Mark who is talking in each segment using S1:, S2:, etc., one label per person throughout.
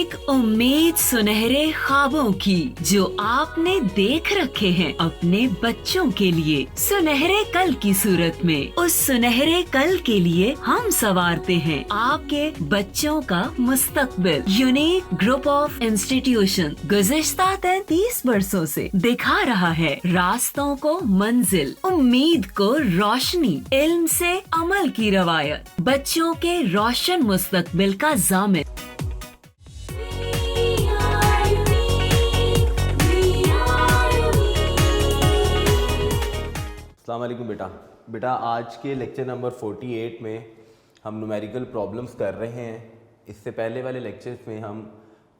S1: एक उम्मीद सुनहरे ख्वाबों की जो आपने देख रखे हैं अपने बच्चों के लिए, सुनहरे कल की सूरत में। उस सुनहरे कल के लिए हम संवारते हैं आपके बच्चों का मुस्तकबिल। यूनिक ग्रुप ऑफ इंस्टीट्यूशन गुज़िश्ता 33 वर्षों से दिखा रहा है रास्तों को मंजिल, उम्मीद को रोशनी, इल्म से अमल की रवायत, बच्चों के रोशन मुस्तकबिल का जामिन।
S2: अस्सलाम वालेकुम बेटा आज के लेक्चर नंबर 48 में हम न्यूमेरिकल प्रॉब्लम्स कर रहे हैं। इससे पहले वाले लेक्चर्स में हम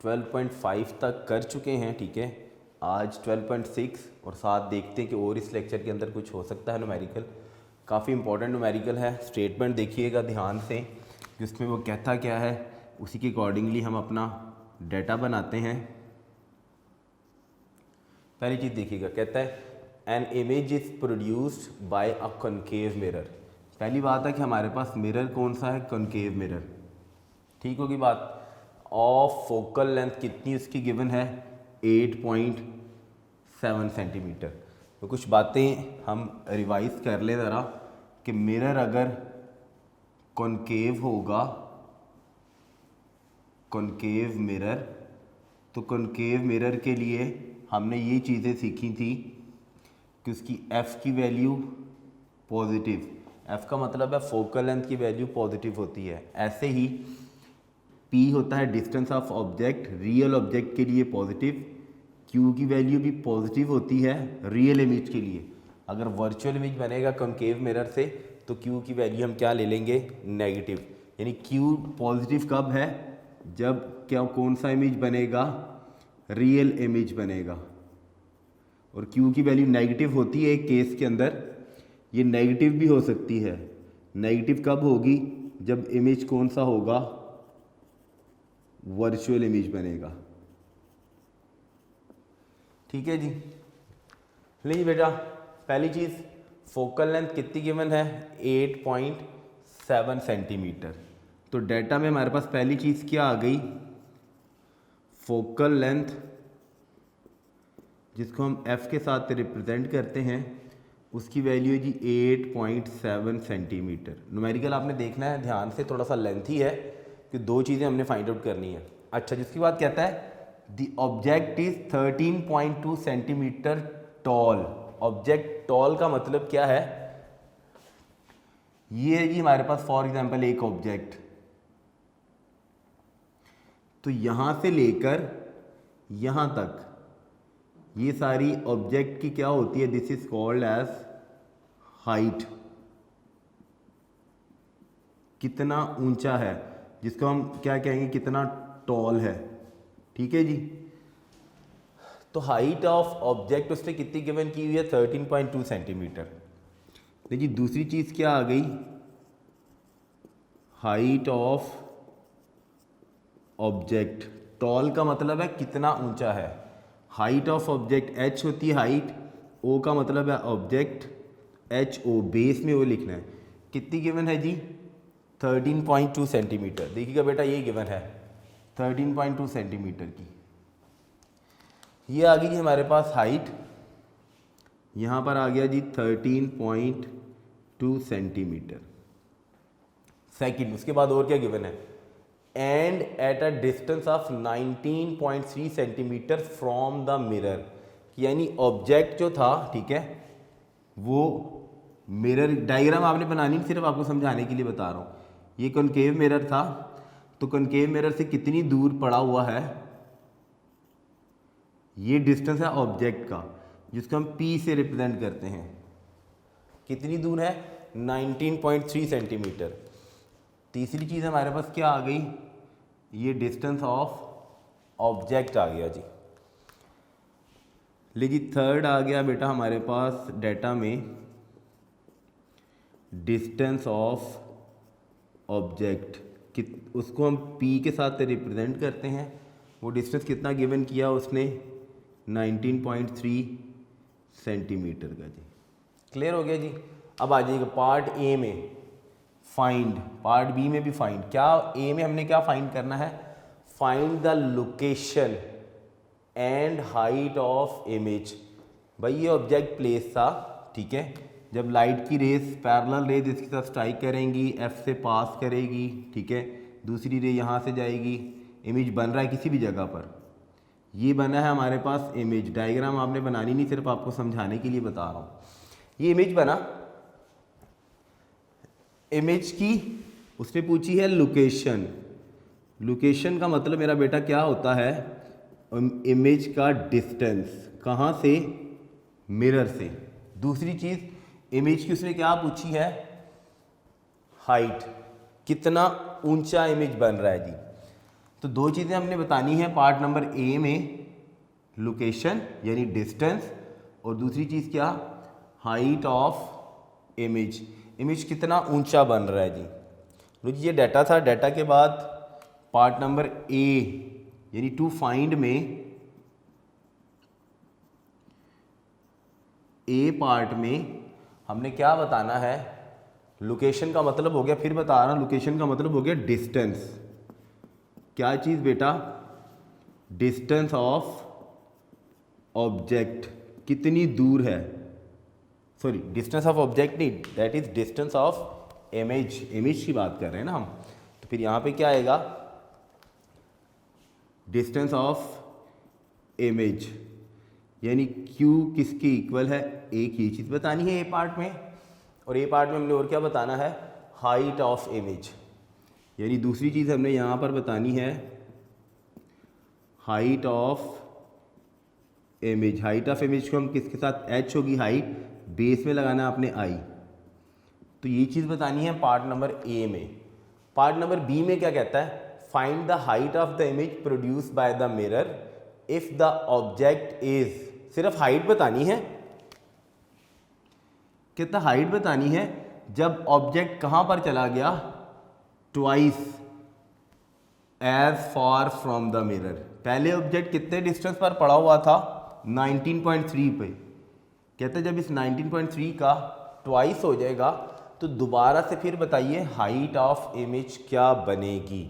S2: 12.5 तक कर चुके हैं, ठीक है। आज 12.6 और साथ देखते हैं कि और इस लेक्चर के अंदर कुछ हो सकता है न्यूमेरिकल। काफ़ी इंपॉर्टेंट न्यूमेरिकल है। स्टेटमेंट देखिएगा ध्यान से कि उसमें वो कहता क्या है, उसी के अकॉर्डिंगली हम अपना डाटा बनाते हैं। पहली चीज़ देखिएगा, कहता है an image is produced by a concave mirror. पहली बात है कि हमारे पास मिरर कौन सा है, कॉनकेव मिरर, ठीक होगी बात। ऑफ फोकल लेंथ कितनी उसकी गिवन है, 8.7 सेंटीमीटर। तो कुछ बातें हम रिवाइज कर ले ज़रा कि मिरर अगर कॉनकेव होगा, कॉनकेव मिरर, तो कॉनकेव मिरर के लिए हमने ये चीज़ें सीखी थी कि उसकी f की वैल्यू पॉजिटिव, f का मतलब है फोकल लेंथ की वैल्यू पॉजिटिव होती है। ऐसे ही p होता है distance of object, real object के लिए पॉजिटिव, q की वैल्यू भी पॉजिटिव होती है रियल इमेज के लिए। अगर वर्चुअल इमेज बनेगा कॉनकेव मिरर से तो q की वैल्यू हम क्या ले लेंगे, नेगेटिव। यानी q पॉजिटिव कब है, जब क्या कौन सा इमेज बनेगा, रियल इमेज बनेगा। और Q की वैल्यू नेगेटिव होती है एक केस के अंदर, ये नेगेटिव भी हो सकती है। नेगेटिव कब होगी, जब इमेज कौन सा होगा, वर्चुअल इमेज बनेगा, ठीक है जी। लीजिए बेटा, पहली चीज़ फोकल लेंथ कितनी गिवन है, 8.7 सेंटीमीटर। तो डाटा में हमारे पास पहली चीज़ क्या आ गई, फोकल लेंथ, जिसको हम f के साथ रिप्रेजेंट करते हैं, उसकी वैल्यू है जी 8.7 सेंटीमीटर। न्यूमेरिकल आपने देखना है ध्यान से, थोड़ा सा लेंथी है कि दो चीज़ें हमने फाइंड आउट करनी है। अच्छा, जिसके बाद कहता है the object is 13.2 centimetre tall. Object tall का मतलब क्या है, ये है जी हमारे पास फॉर एग्जांपल एक ऑब्जेक्ट, तो यहाँ से लेकर यहाँ तक ये सारी ऑब्जेक्ट की क्या होती है, this is called as height. कितना ऊंचा है, जिसको हम क्या कहेंगे, कितना टॉल है, ठीक है जी। तो हाइट ऑफ ऑब्जेक्ट उसने कितनी गिवन की हुई है, 13.2 सेंटीमीटर। देखिए दूसरी चीज़ क्या आ गई, हाइट ऑफ ऑब्जेक्ट। टॉल का मतलब है कितना ऊंचा है, हाइट ऑफ ऑब्जेक्ट h होती है हाइट, o का मतलब है ऑब्जेक्ट, HO बेस में वो लिखना है। कितनी गिवन है जी, 13.2 सेंटीमीटर। देखिएगा बेटा ये गिवन है 13.2 सेंटीमीटर की। ये आ गई जी हमारे पास हाइट, यहाँ पर आ गया जी 13.2 सेंटीमीटर। सेकंड, उसके बाद और क्या गिवन है, and at a distance of 19.3 centimetre from the mirror. यानी ऑब्जेक्ट जो था, ठीक है, वो मिरर डायग्राम आपने बनानी, सिर्फ आपको समझाने के लिए बता रहा हूँ। ये कॉनकेव मिरर था, तो कॉनकेव मिरर से कितनी दूर पड़ा हुआ है, ये डिस्टेंस है ऑब्जेक्ट का, जिसको हम P से रिप्रेजेंट करते हैं। कितनी दूर है, 19.3 सेंटीमीटर। तीसरी चीज़ हमारे पास क्या आ गई, ये डिस्टेंस ऑफ ऑब्जेक्ट आ गया जी। लेकिन थर्ड आ गया बेटा हमारे पास डाटा में डिस्टेंस ऑफ ऑब्जेक्ट, उसको हम P के साथ रिप्रेजेंट करते हैं। वो डिस्टेंस कितना गिवन किया उसने, 19.3 सेंटीमीटर का जी। क्लियर हो गया जी। अब आ जाइएगा पार्ट ए में, फाइंड। पार्ट बी में भी फाइंड। क्या ए में हमने क्या फाइंड करना है, find the location and height of image. भाई ये ऑब्जेक्ट प्लेस था, ठीक है। जब लाइट की रेस पैरेलल रेज इसके साथ स्ट्राइक करेंगी, एफ से पास करेगी, ठीक है, दूसरी रे यहाँ से जाएगी, इमेज बन रहा है किसी भी जगह पर। ये बना है हमारे पास इमेज। डायग्राम आपने बनानी नहीं, सिर्फ आपको समझाने के लिए बता रहा हूँ। ये इमेज बना, इमेज की उसने पूछी है लोकेशन। लोकेशन का मतलब मेरा बेटा क्या होता है, इमेज का डिस्टेंस, कहाँ से, मिरर से। दूसरी चीज़ इमेज की उसने क्या पूछी है, हाइट, कितना ऊंचा इमेज बन रहा है जी। तो दो चीज़ें हमने बतानी है पार्ट नंबर ए में, लोकेशन यानी डिस्टेंस, और दूसरी चीज़ क्या, हाइट ऑफ इमेज, इमेज कितना ऊंचा बन रहा है जी। रुचिए ये डाटा था, डाटा के बाद पार्ट नंबर ए यानी टू फाइंड में, ए पार्ट में हमने क्या बताना है, लोकेशन का मतलब हो गया, फिर बता रहा हूँ, लोकेशन का मतलब हो गया डिस्टेंस। क्या चीज़ बेटा, डिस्टेंस ऑफ ऑब्जेक्ट, कितनी दूर है, सॉरी डिस्टेंस ऑफ ऑब्जेक्ट नहीं, that is distance of image, image की बात कर रहे हैं ना हम। तो फिर यहाँ पे क्या आएगा, डिस्टेंस ऑफ इमेज यानी Q किसके इक्वल है, एक ही चीज़ बतानी है ए पार्ट में, और ए पार्ट में हमने और क्या बताना है, हाइट ऑफ इमेज, यानी दूसरी चीज़ हमने यहाँ पर बतानी है height of image. Height of image को हम किसके साथ, h होगी हाइट, बेस में लगाना है आपने i। तो ये चीज़ बतानी है पार्ट नंबर ए में। पार्ट नंबर बी में क्या कहता है, find the height of the image produce by the mirror if the object is, सिर्फ हाइट बतानी है, कितना हाइट बतानी है जब ऑब्जेक्ट कहाँ पर चला गया, twice as far from the mirror. पहले ऑब्जेक्ट कितने डिस्टेंस पर पड़ा हुआ था, 19.3 पे। कहते हैं जब इस 19.3 का ट्वाइस हो जाएगा तो दोबारा से फिर बताइए हाइट ऑफ इमेज क्या बनेगी।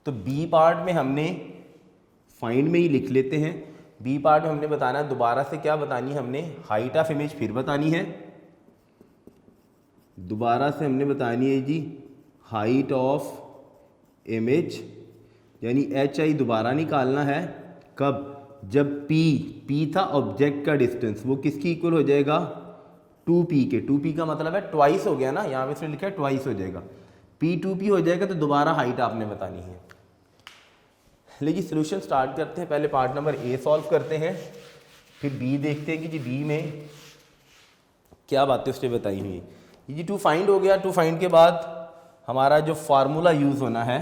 S2: तो बी पार्ट में हमने फाइंड में ही लिख लेते हैं, बी पार्ट में हमने बताना है दोबारा से क्या बतानी है, हमने हाइट ऑफ इमेज फिर बतानी है, दोबारा से हमने बतानी है जी हाइट ऑफ इमेज, यानी HI दोबारा निकालना है, कब, जब P था ऑब्जेक्ट का डिस्टेंस, वो किसकी इक्वल हो जाएगा, 2P के। 2P का मतलब है ट्वाइस हो गया ना, यहाँ पे इसमें लिखा है ट्वाइस हो जाएगा, P 2P हो जाएगा, तो दोबारा हाइट आपने बतानी है। लेकिन सोल्यूशन स्टार्ट करते हैं, पहले पार्ट नंबर ए सॉल्व करते हैं, फिर बी देखते हैं कि जी बी में क्या बातें उसने बताई हुई। ये जी टू फाइंड हो गया। टू फाइंड के बाद हमारा जो फार्मूला यूज़ होना है,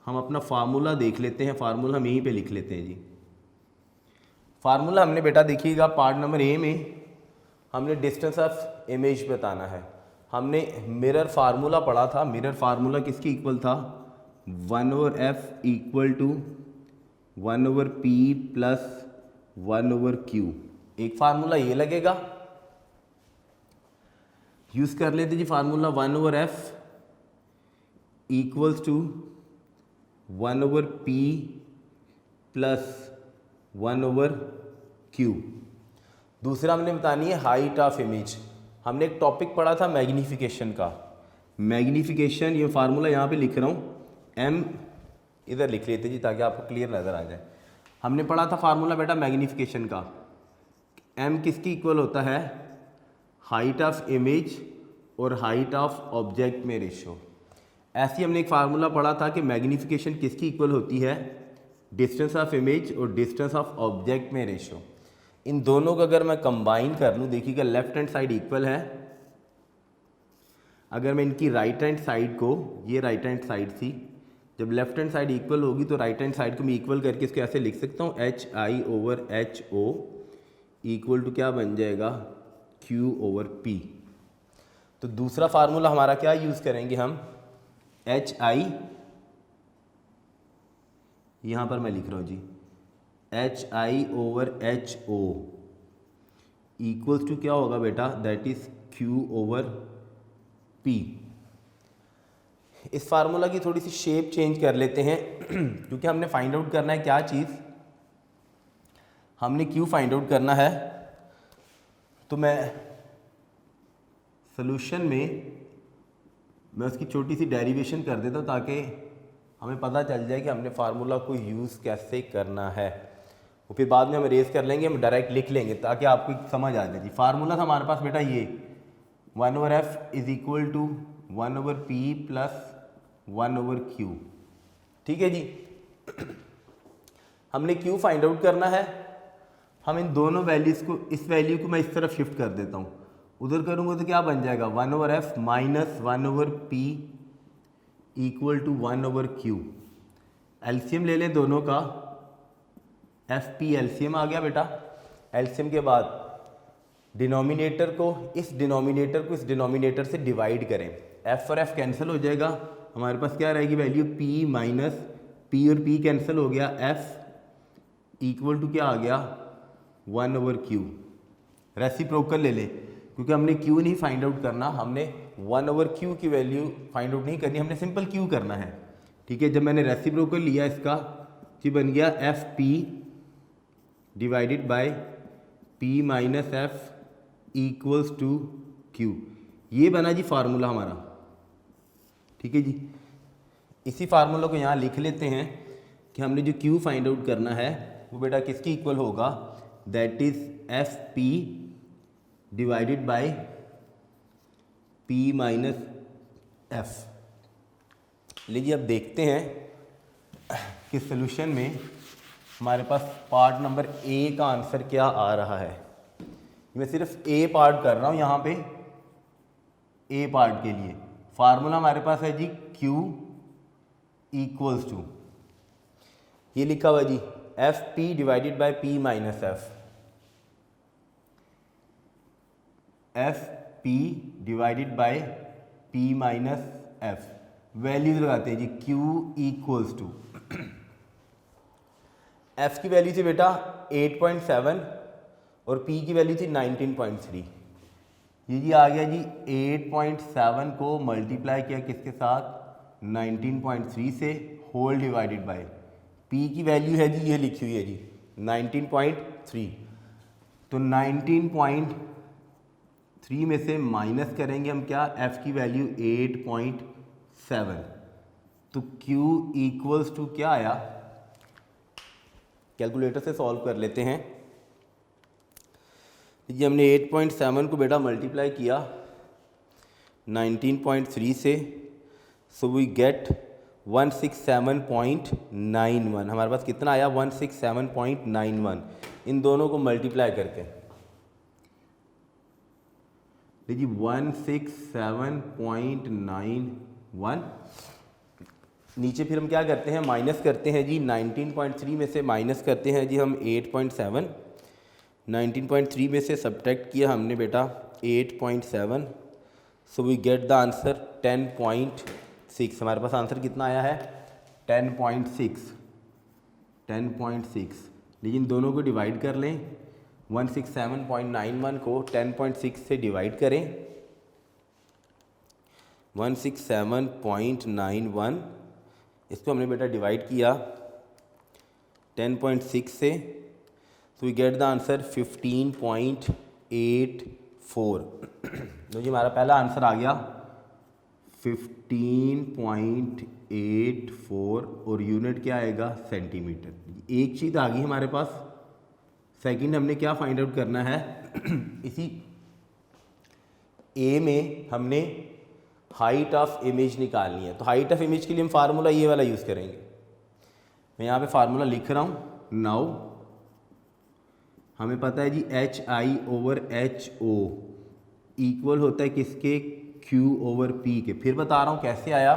S2: हम अपना फार्मूला देख लेते हैं, फार्मूला हम यहीं पे लिख लेते हैं जी। फार्मूला हमने बेटा देखिएगा पार्ट नंबर ए में हमने डिस्टेंस ऑफ इमेज बताना है। हमने मिरर फार्मूला पढ़ा था, मिरर फार्मूला किसकी इक्वल था, 1/f equal to 1/p plus 1/q। एक फार्मूला ये लगेगा, यूज़ कर लेते जी formula 1/f equals to 1/p plus 1/q। दूसरा हमने बतानी है हाइट ऑफ इमेज। हमने एक टॉपिक पढ़ा था मैग्नीफिकेशन का, मैग्नीफिकेशन, ये फार्मूला यहाँ पे लिख रहा हूँ, m इधर लिख लेते जी ताकि आपको क्लियर नज़र आ जाए। हमने पढ़ा था फार्मूला बेटा मैग्नीफिकेशन का, m किसकी इक्वल होता है, हाइट ऑफ इमेज और हाइट ऑफ ऑब्जेक्ट में रेशो। ऐसे ही हमने एक फार्मूला पढ़ा था कि मैग्नीफिकेशन किसकी इक्वल होती है, डिस्टेंस ऑफ इमेज और डिस्टेंस ऑफ ऑब्जेक्ट में रेशो। इन दोनों को अगर मैं कंबाइन कर लूँ, देखिएगा लेफ्ट हैंड साइड इक्वल है, अगर मैं इनकी राइट हैंड साइड को, ये राइट हैंड साइड थी, जब लेफ्ट हैंड साइड इक्वल होगी तो राइट हैंड साइड को मैं इक्वल करके इसको ऐसे लिख सकता हूँ, HI/HO इक्वल टू क्या बन जाएगा, Q/P। तो दूसरा फार्मूला हमारा क्या यूज़ करेंगे हम, HI, यहाँ पर मैं लिख रहा हूँ जी HI/HO इक्वल्स टू क्या होगा बेटा, दैट इज Q/P। इस फार्मूला की थोड़ी सी शेप चेंज कर लेते हैं क्योंकि हमने फाइंड आउट करना है क्या चीज़, हमने क्यू फाइंड आउट करना है। तो मैं सोल्यूशन में मैं उसकी छोटी सी डेरिवेशन कर देता हूँ ताकि हमें पता चल जाए कि हमने फार्मूला को यूज़ कैसे करना है। वो फिर बाद में हम रेज कर लेंगे, हम डायरेक्ट लिख लेंगे ताकि आपको समझ आ जाए। जी फार्मूला था हमारे पास बेटा ये 1/f is equal to 1/p plus 1/q। ठीक है जी। हमने q फाइंड आउट करना है। हम इन दोनों वैल्यूज़ को, इस वैल्यू को मैं इस तरफ शिफ्ट कर देता हूँ, उधर करूँगा तो क्या बन जाएगा 1/f minus 1/p equal to 1/q। LCM ले लें दोनों का, FP एलसीएम आ गया बेटा। एलसीएम के बाद डिनोमिनेटर को इस डिनोमिनेटर से डिवाइड करें, f और f कैंसिल हो जाएगा, हमारे पास क्या रहेगी वैल्यू p माइनस p और p कैंसिल हो गया, f इक्वल टू क्या आ गया 1/q। रेसिप्रोकल ले लें क्योंकि हमने q नहीं फाइंड आउट करना, हमने 1/q की वैल्यू फाइंड आउट नहीं करनी, हमने सिंपल q करना है। ठीक है, जब मैंने रेसिप्रोकल लिया इसका जी बन गया FP divided by P minus F equals to Q। ये बना जी फार्मूला हमारा। ठीक है जी, इसी फार्मूला को यहाँ लिख लेते हैं कि हमने जो Q फाइंड आउट करना है वो बेटा किसकी इक्वल होगा, that is FP divided by P minus F। लीजिए अब देखते हैं कि सॉल्यूशन में हमारे पास पार्ट नंबर ए का आंसर क्या आ रहा है। मैं सिर्फ ए पार्ट कर रहा हूँ यहाँ पे। ए पार्ट के लिए फार्मूला हमारे पास है जी Q इक्वल्स टू, ये लिखा हुआ जी FP divided by P minus F। FP divided by P minus F, values लगाते हैं जी Q इक्वल्स टू, F की वैल्यू थी बेटा 8.7 और P की वैल्यू थी 19.3। ये जी आ गया जी 8.7 को मल्टीप्लाई किया किसके साथ 19.3 से, होल डिवाइडेड बाय P की वैल्यू है जी ये लिखी हुई है जी 19.3। तो 19.3 में से माइनस करेंगे हम क्या, F की वैल्यू 8.7। तो Q इक्वल्स टू क्या आया, कैलकुलेटर से सॉल्व कर लेते हैं। ये हमने 8.7 को बेटा मल्टीप्लाई किया 19.3 से, सो वी गेट 167.91। हमारे पास कितना आया 167.91। इन दोनों को मल्टीप्लाई करके देखिए 167.91, नीचे फिर हम क्या करते हैं माइनस करते हैं जी 19.3 में से माइनस करते हैं जी हम 8.7। 19.3 में से सब्ट्रैक्ट किया हमने बेटा 8.7, so we get the answer 10.6। हमारे पास आंसर कितना आया है 10.6। लेकिन दोनों को डिवाइड कर लें, 167.91 को 10.6 से डिवाइड करें, 167.91 इसको हमने बेटा डिवाइड किया 10.6 से, तो वी गेट द आंसर 15.84। तो जी हमारा पहला आंसर आ गया 15.84 और यूनिट क्या आएगा सेंटीमीटर। एक चीज़ आ गई हमारे पास। सेकंड हमने क्या फाइंड आउट करना है इसी ए में हमने हाइट ऑफ इमेज निकालनी है। तो हाइट ऑफ इमेज के लिए हम फार्मूला ये वाला यूज़ करेंगे। मैं यहाँ पे फार्मूला लिख रहा हूँ। नाउ हमें पता है जी HI/HO इक्वल होता है किसके, Q/P के। फिर बता रहा हूँ कैसे आया।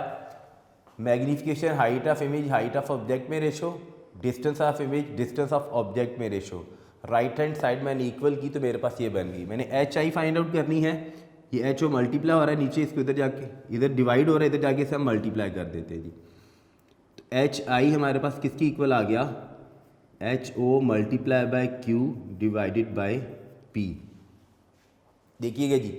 S2: Magnification height of image height of object में ratio, distance of image distance of object में रेशो, राइट हैंड साइड मैंने इक्वल की तो मेरे पास ये बन गई। मैंने HI फाइंड आउट करनी है, ये HO मल्टीप्लाई हो रहा है नीचे, इसको इधर जाके इधर डिवाइड हो रहा है, इधर जाके से हम मल्टीप्लाई कर देते हैं जी। तो HI हमारे पास किसकी इक्वल आ गया, HO multiply by Q divided by P। देखिएगा जी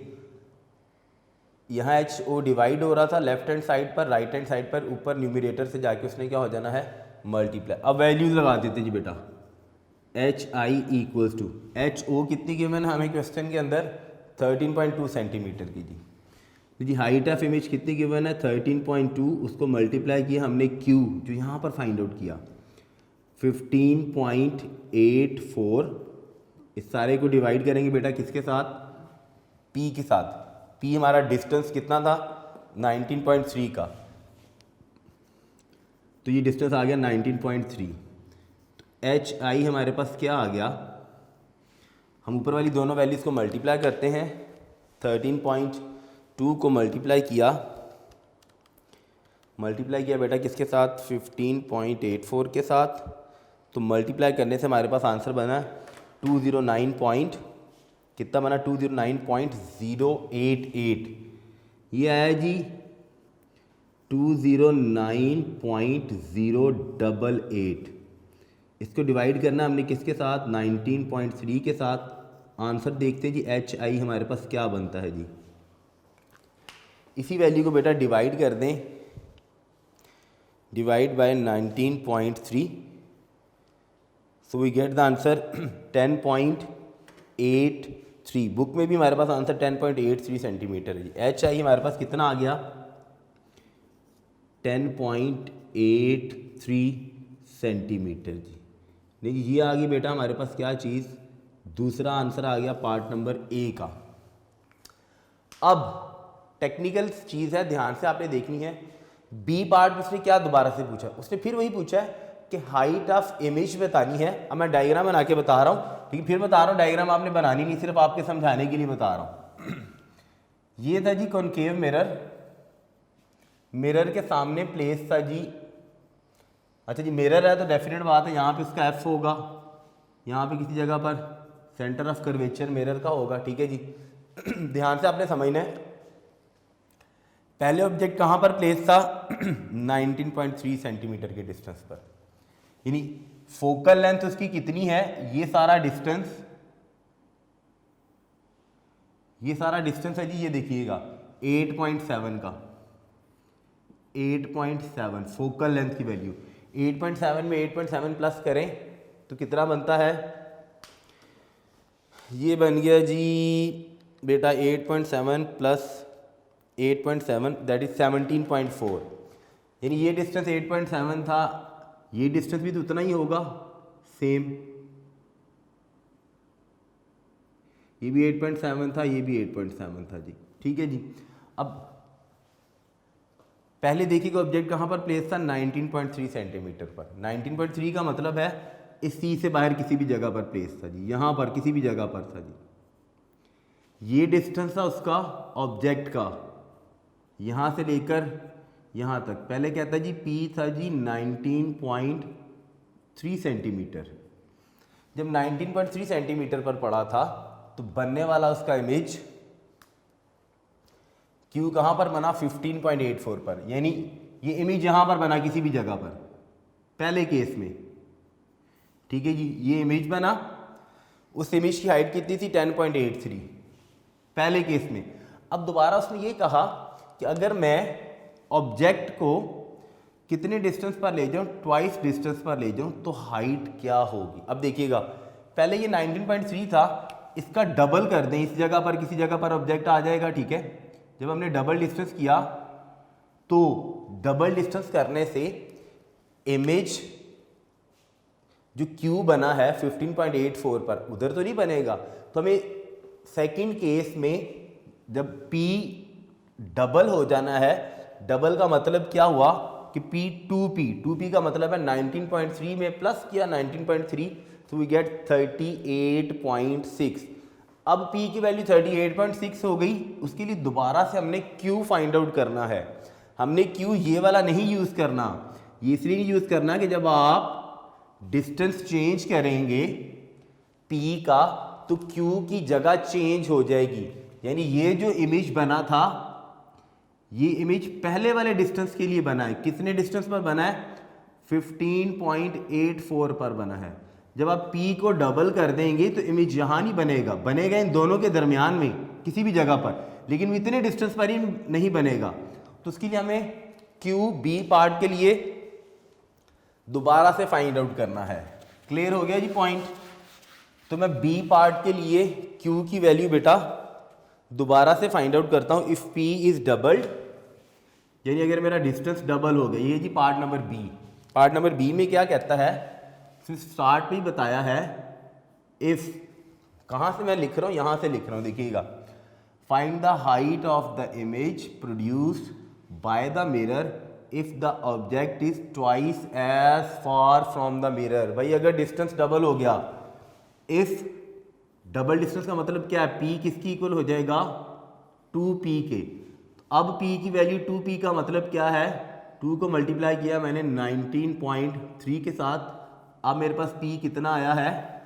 S2: यहाँ एच ओ डिवाइड हो रहा था लेफ्ट हैंड साइड पर, राइट हैंड साइड पर ऊपर न्यूमिनेटर से जाके उसने क्या हो जाना है मल्टीप्लाई। अब वैल्यूज लगा देते जी बेटा, H I equals to H O कितनी गिवन है हमें क्वेश्चन के अंदर 13.2 सेंटीमीटर की जी। तो जी हाइट ऑफ इमेज कितनी गिवन है 13.2, उसको मल्टीप्लाई किया हमने क्यू जो यहाँ पर फाइंड आउट किया 15.84, इस सारे को डिवाइड करेंगे बेटा किसके साथ पी के साथ। पी हमारा डिस्टेंस कितना था 19.3 का, तो ये डिस्टेंस आ गया 19.3। एच आई हमारे पास क्या आ गया, हम ऊपर वाली दोनों वैल्यूज़ को मल्टीप्लाई करते हैं। 13.2 को मल्टीप्लाई किया बेटा किसके साथ 15.84 के साथ, तो मल्टीप्लाई करने से हमारे पास आंसर बना 209.088। ये आया जी 209.088। इसको डिवाइड करना हमने किसके साथ 19.3 के साथ। आंसर देखते हैं जी एच आई हमारे पास क्या बनता है जी। इसी वैल्यू को बेटा डिवाइड कर दें, divide by 19.3, so we get the answer 10.83। Book में भी हमारे पास आंसर 10.83 सेंटीमीटर है जी। एच आई हमारे पास कितना आ गया 10.83 सेंटीमीटर जी। देखिए ये आ गई बेटा हमारे पास क्या चीज़, दूसरा आंसर आ गया पार्ट नंबर ए का। अब टेक्निकल चीज़ है, ध्यान से आपने देखनी है। बी पार्ट उसने क्या दोबारा से पूछा, उसने फिर वही पूछा है कि हाइट ऑफ इमेज बतानी है। अब मैं डायग्राम बना के बता रहा हूँ, लेकिन फिर बता रहा हूँ डायग्राम आपने बनानी नहीं, सिर्फ आपके समझाने के लिए बता रहा हूँ। ये था जी कॉनकेव मिरर, मिरर के सामने प्लेस था जी। अच्छा जी मिरर है तो डेफिनेट बात है यहाँ पे उसका एफ होगा, यहाँ पे किसी जगह पर सेंटर ऑफ कर्वेचर मिरर का होगा, ठीक है जी। ध्यान से आपने समझना है। पहले ऑब्जेक्ट कहाँ पर प्लेस था 19.3 सेंटीमीटर के डिस्टेंस पर, यानी फोकल लेंथ उसकी कितनी है, ये सारा डिस्टेंस है जी। ये देखिएगा 8.7 का, 8.7 फोकल लेंथ की वैल्यू। 8.7 में 8.7 प्लस करें तो कितना बनता है, ये बन गया जी बेटा 8.7 प्लस 8.7 दैट इज 17.4। यानी ये डिस्टेंस 8.7 था, ये डिस्टेंस भी तो उतना ही होगा सेम। ये भी 8.7 था, ये भी 8.7 था जी, ठीक है जी। अब पहले देखिएगा ऑब्जेक्ट कहाँ पर प्लेस था 19.3 सेंटीमीटर पर। 19.3 का मतलब है इस सी से बाहर किसी भी जगह पर प्लेस था जी, यहाँ पर किसी भी जगह पर था जी। ये डिस्टेंस था उसका ऑब्जेक्ट का, यहाँ से लेकर यहाँ तक। पहले कहता जी P था जी 19.3 सेंटीमीटर। जब 19.3 सेंटीमीटर पर पड़ा था तो बनने वाला उसका इमेज Q कहाँ पर बना 15.84 पर, यानी ये इमेज यहाँ पर बना किसी भी जगह पर पहले केस में, ठीक है जी। ये इमेज बना, उस इमेज की हाइट कितनी थी 10.83 पहले केस में। अब दोबारा उसने ये कहा कि अगर मैं ऑब्जेक्ट को कितने डिस्टेंस पर ले जाऊं, ट्वाइस डिस्टेंस पर ले जाऊं तो हाइट क्या होगी। अब देखिएगा पहले ये 19.3 था, इसका डबल कर दें, इस जगह पर किसी जगह पर ऑब्जेक्ट आ जाएगा, ठीक है। जब हमने डबल डिस्टेंस किया तो डबल डिस्टेंस करने से इमेज जो Q बना है 15.84 पर उधर तो नहीं बनेगा। तो हमें सेकंड केस में जब P डबल हो जाना है, डबल का मतलब क्या हुआ कि P 2P का मतलब है 19.3 में प्लस किया 19.3, तो वी गेट 38.6। अब P की वैल्यू 38.6 हो गई, उसके लिए दोबारा से हमने Q फाइंड आउट करना है। हमने Q ये वाला नहीं यूज़ करना, ये इसलिए नहीं यूज़ करना कि जब आप डिस्टेंस चेंज करेंगे P का तो Q की जगह चेंज हो जाएगी। यानी ये जो इमेज बना था, ये इमेज पहले वाले डिस्टेंस के लिए बना है। कितने डिस्टेंस पर बना है 15.84 पर बना है। जब आप P को डबल कर देंगे तो इमेज यहाँ नहीं बनेगा, बनेगा इन दोनों के दरमियान में किसी भी जगह पर। लेकिन इतने डिस्टेंस पर ही नहीं बनेगा। तो उसके लिए हमें क्यू बी पार्ट के लिए दोबारा से फाइंड आउट करना है। क्लियर हो गया जी पॉइंट। तो मैं बी पार्ट के लिए क्यू की वैल्यू बेटा दोबारा से फाइंड आउट करता हूं। इफ पी इज डबल्ड, यानी अगर मेरा डिस्टेंस डबल हो गया, ये जी part number B. Part number B में क्या कहता है, स्टार्ट पे ही बताया है, इफ, कहां से मैं लिख रहा हूं, यहां से लिख रहा हूं, देखिएगा, find the height of the image produced by the mirror if the object is twice as far from the mirror. भाई अगर डिस्टेंस डबल हो गया, इफ डबल डिस्टेंस का मतलब क्या है, P किसकी इक्वल हो जाएगा, 2P के। अब P की वैल्यू 2P का मतलब क्या है, 2 को मल्टीप्लाई किया मैंने 19.3 के साथ। अब मेरे पास P कितना आया है,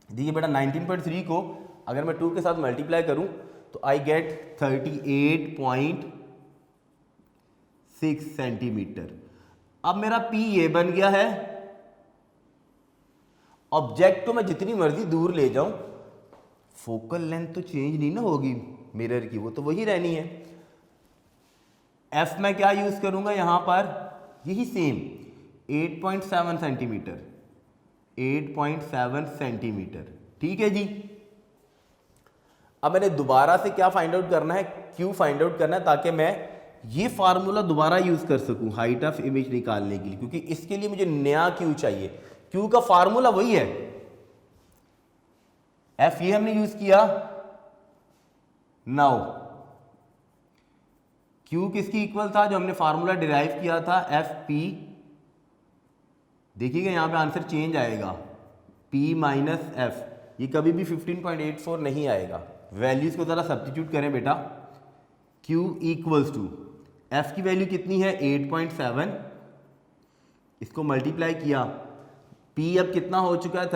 S2: देखिए बेटा 19.3 को अगर मैं 2 के साथ मल्टीप्लाई करूं तो आई गेट 38.6 सेंटीमीटर। अब मेरा P ये बन गया है। ऑब्जेक्ट को मैं जितनी मर्जी दूर ले जाऊं, फोकल लेंथ तो चेंज नहीं ना होगी मिरर की, वो तो वही रहनी है। F में क्या यूज करूंगा यहां पर, यही सेम 8.7 सेंटीमीटर, 8.7 सेंटीमीटर। ठीक है जी। अब मैंने दोबारा से क्या फाइंड आउट करना है, क्यू फाइंड आउट करना है, ताकि मैं ये फार्मूला दोबारा यूज कर सकूं हाइट ऑफ इमेज निकालने के लिए, क्योंकि इसके लिए मुझे नया क्यू चाहिए। क्यू का फार्मूला वही है, एफ ये हमने यूज किया। नाउ क्यू किसकी इक्वल था, जो हमने फार्मूला डिराइव किया था, एफ पी। देखिएगा यहां पे आंसर चेंज आएगा, P माइनस एफ, ये कभी भी 15.84 नहीं आएगा। वैल्यूज को जरा सब्स्टिट्यूट करें बेटा। Q इक्वल्स टू एफ की वैल्यू कितनी है 8.7, इसको मल्टीप्लाई किया, P अब कितना हो चुका है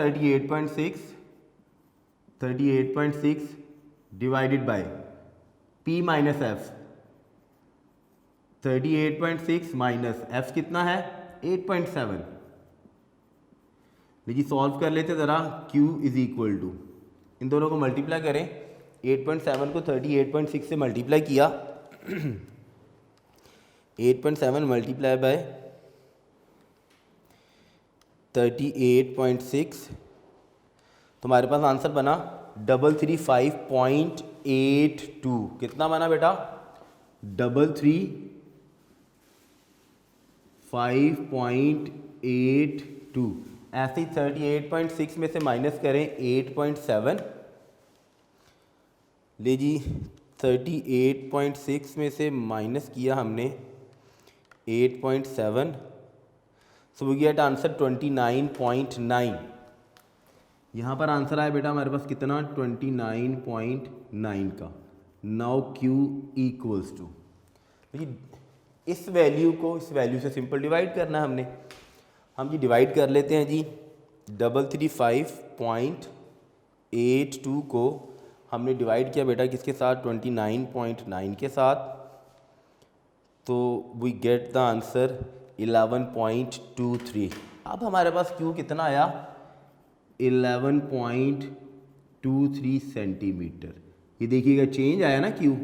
S2: 38.6 divided by P minus F, 38.6 minus F कितना है 8.7। लीजिए सॉल्व कर लेते ज़रा। Q इज इक्वल टू, इन दोनों को मल्टीप्लाई करें, 8.7 को 38.6 से मल्टीप्लाई किया, 8.7 मल्टीप्लाई बाय 38.6, तुम्हारे पास आंसर बना 335.82। कितना बना बेटा, 335.82। ऐसे ही 38.6 में से माइनस करें 8.7, ले जी 38.6 में से माइनस किया हमने 8.7, सो वी गेट आंसर 29.9। यहाँ पर आंसर आया बेटा हमारे पास कितना, 29.9 का। नाउ Q इक्वल्स टू, इस वैल्यू को इस वैल्यू से सिंपल डिवाइड करना है हमने। हम जी डिवाइड कर लेते हैं जी, 335.82 को हमने डिवाइड किया बेटा किसके साथ, 29.9 के साथ, तो वी गेट द आंसर 11.23। अब हमारे पास Q कितना आया, 11.23 सेंटीमीटर। ये देखिएगा चेंज आया ना Q,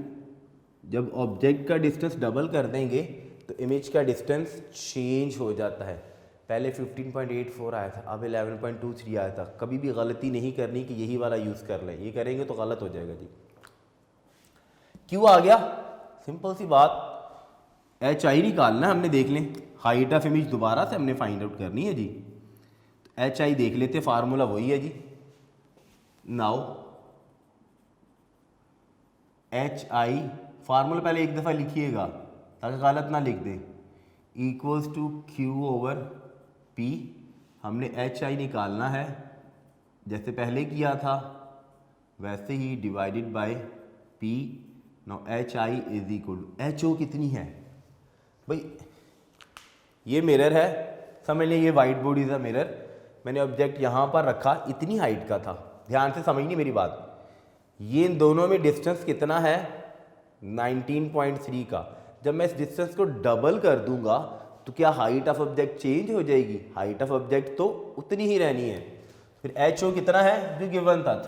S2: जब ऑब्जेक्ट का डिस्टेंस डबल कर देंगे तो इमेज का डिस्टेंस चेंज हो जाता है। पहले 15.84 आया था, अब 11.23 आया था। कभी भी गलती नहीं करनी कि यही वाला यूज़ कर लें, ये करेंगे तो गलत हो जाएगा जी। क्यों आ गया, सिंपल सी बात, एच आई निकालना हमने, देख लें हाइट ऑफ इमेज दोबारा से हमने फाइंड आउट करनी है जी। तो एच आई देख लेते, फार्मूला वही है जी। नाउ एच आई फार्मूला पहले एक दफ़ा लिखिएगा ताकि गलत ना लिख दें, equals to Q over P. हमने एच आई निकालना है, जैसे पहले किया था वैसे ही, divided by P. Now H I is equal to, H O कितनी है भाई, ये मिरर है, समझ लें ये white board is a mirror. मैंने ऑब्जेक्ट यहाँ पर रखा, इतनी हाइट का था, ध्यान से समझनी मेरी बात। ये इन दोनों में डिस्टेंस कितना है 19.3 का। जब मैं इस डिस्टेंस को डबल कर दूंगा तो क्या हाइट ऑफ ऑब्जेक्ट चेंज हो जाएगी, हाइट ऑफ ऑब्जेक्ट तो उतनी ही रहनी है। फिर एच ओ कितना है जो गिवन था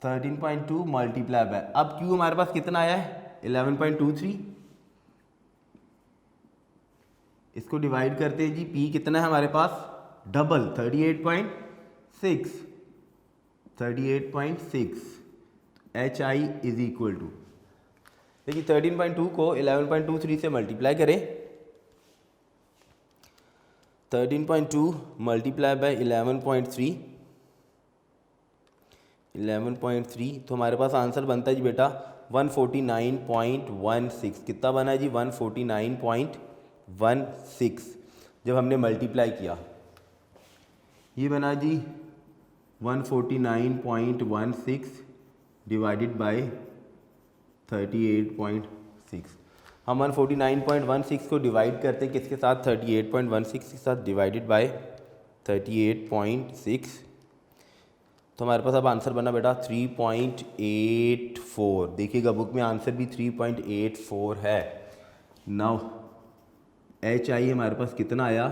S2: 13.2 मल्टीप्लाई बाय, अब क्यू हमारे पास कितना आया है 11.23, इसको डिवाइड करते हैं जी, पी कितना है हमारे पास double 38.6 H I is equal to, देखिए 13.2 को 11.23 से मल्टीप्लाई करें, 13.2 मल्टीप्लाई बाय 11.3 तो हमारे पास आंसर बनता है जी बेटा 149.16, कितना बना है जी 149.16, जब हमने मल्टीप्लाई किया ये बना जी 149.16 डिवाइडेड बाय 38.6। हम 149.16 को डिवाइड करते हैं किसके साथ 38.16 के साथ, डिवाइडेड बाय 38.6, तो हमारे पास अब आंसर बना बेटा 3.84। देखिएगा बुक में आंसर भी 3.84 है। नाउ एच आई हमारे पास कितना आया